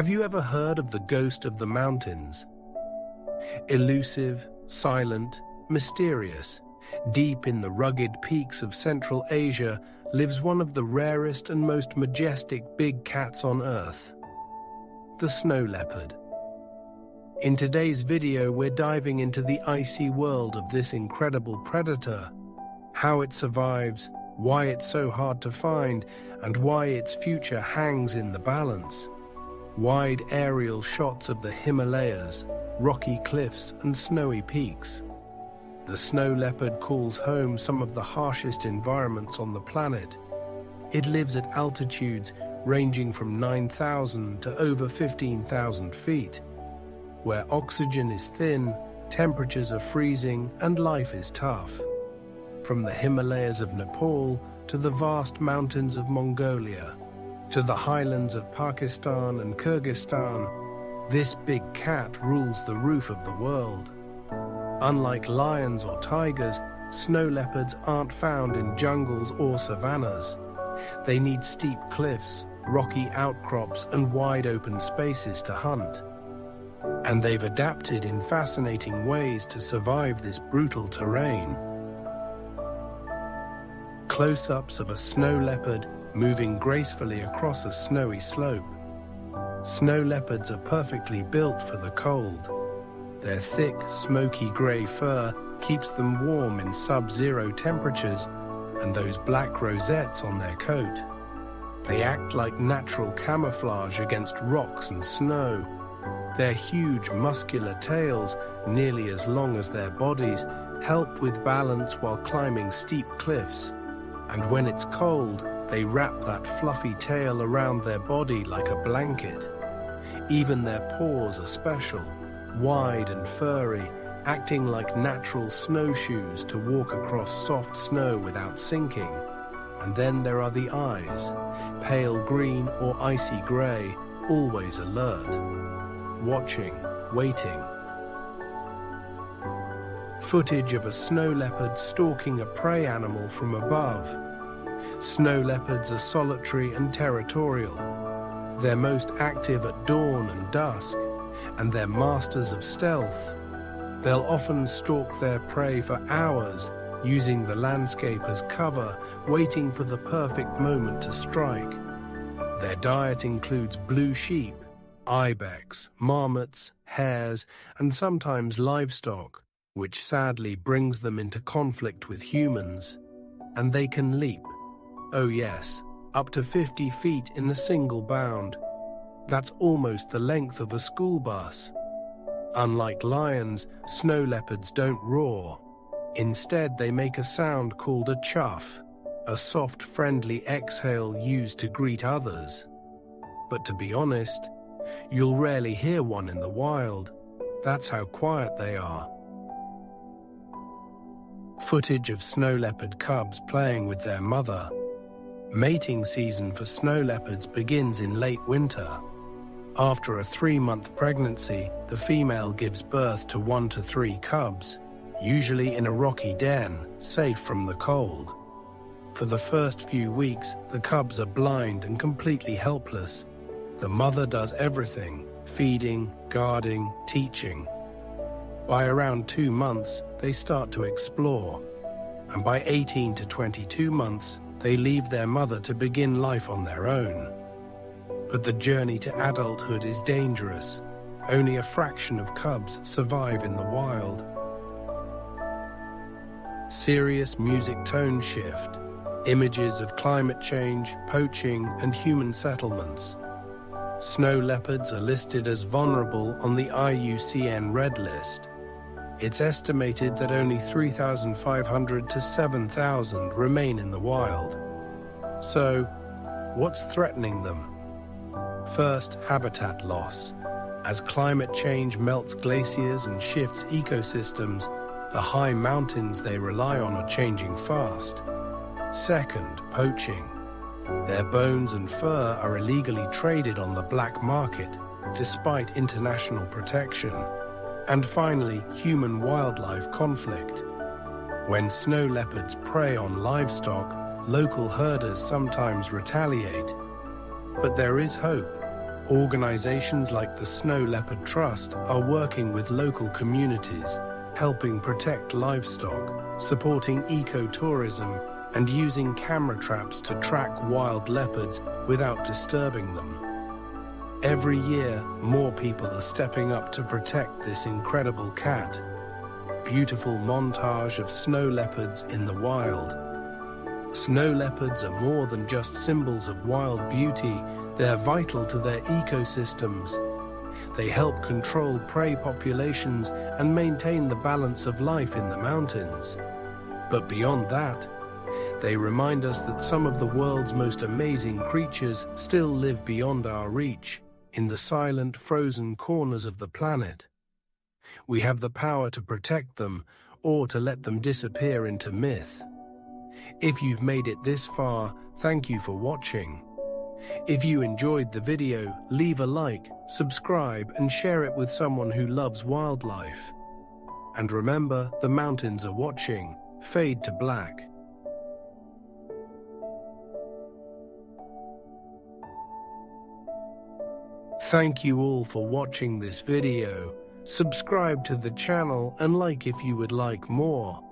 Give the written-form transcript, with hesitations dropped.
Have you ever heard of the ghost of the mountains? Elusive, silent, mysterious, deep in the rugged peaks of Central Asia lives one of the rarest and most majestic big cats on Earth, the snow leopard. In today's video, we're diving into the icy world of this incredible predator, how it survives, why it's so hard to find, and why its future hangs in the balance. Wide aerial shots of the Himalayas, rocky cliffs, and snowy peaks. The snow leopard calls home some of the harshest environments on the planet. It lives at altitudes ranging from 9,000 to over 15,000 feet, where oxygen is thin, temperatures are freezing, and life is tough. From the Himalayas of Nepal to the vast mountains of Mongolia, to the highlands of Pakistan and Kyrgyzstan, this big cat rules the roof of the world. Unlike lions or tigers, snow leopards aren't found in jungles or savannas. They need steep cliffs, rocky outcrops, and wide open spaces to hunt. And they've adapted in fascinating ways to survive this brutal terrain. Close-ups of a snow leopard moving gracefully across a snowy slope. Snow leopards are perfectly built for the cold. Their thick, smoky grey fur keeps them warm in sub-zero temperatures, and those black rosettes on their coat. They act like natural camouflage against rocks and snow. Their huge, muscular tails, nearly as long as their bodies, help with balance while climbing steep cliffs. And when it's cold, they wrap that fluffy tail around their body like a blanket. Even their paws are special, wide and furry, acting like natural snowshoes to walk across soft snow without sinking. And then there are the eyes, pale green or icy grey, always alert, watching, waiting. Footage of a snow leopard stalking a prey animal from above. Snow leopards are solitary and territorial. They're most active at dawn and dusk, and they're masters of stealth. They'll often stalk their prey for hours, using the landscape as cover, waiting for the perfect moment to strike. Their diet includes blue sheep, ibex, marmots, hares, and sometimes livestock, which sadly brings them into conflict with humans. And they can leap. Oh yes, up to 50 feet in a single bound. That's almost the length of a school bus. Unlike lions, snow leopards don't roar. Instead, they make a sound called a chuff, a soft, friendly exhale used to greet others. But to be honest, you'll rarely hear one in the wild. That's how quiet they are. Footage of snow leopard cubs playing with their mother. Mating season for snow leopards begins in late winter. After a 3-month pregnancy, the female gives birth to 1 to 3 cubs, usually in a rocky den, safe from the cold. For the first few weeks, the cubs are blind and completely helpless. The mother does everything: feeding, guarding, teaching. By around 2 months, they start to explore. And by 18 to 22 months, they leave their mother to begin life on their own. But the journey to adulthood is dangerous. Only a fraction of cubs survive in the wild. Serious music tone shift, images of climate change, poaching, and human settlements. Snow leopards are listed as vulnerable on the IUCN Red List. It's estimated that only 3,500 to 7,000 remain in the wild. So, what's threatening them? First, habitat loss. As climate change melts glaciers and shifts ecosystems, the high mountains they rely on are changing fast. Second, poaching. Their bones and fur are illegally traded on the black market, despite international protection. And finally, human-wildlife conflict. When snow leopards prey on livestock, local herders sometimes retaliate. But there is hope. Organizations like the Snow Leopard Trust are working with local communities, helping protect livestock, supporting ecotourism, and using camera traps to track wild leopards without disturbing them. Every year, more people are stepping up to protect this incredible cat. Beautiful montage of snow leopards in the wild. Snow leopards are more than just symbols of wild beauty, they're vital to their ecosystems. They help control prey populations and maintain the balance of life in the mountains. But beyond that, they remind us that some of the world's most amazing creatures still live beyond our reach, in the silent, frozen corners of the planet. We have the power to protect them or to let them disappear into myth. If you've made it this far, thank you for watching. If you enjoyed the video, leave a like, subscribe, and share it with someone who loves wildlife. And remember, the mountains are watching. Fade to black. Thank you all for watching this video. Subscribe to the channel and like if you would like more.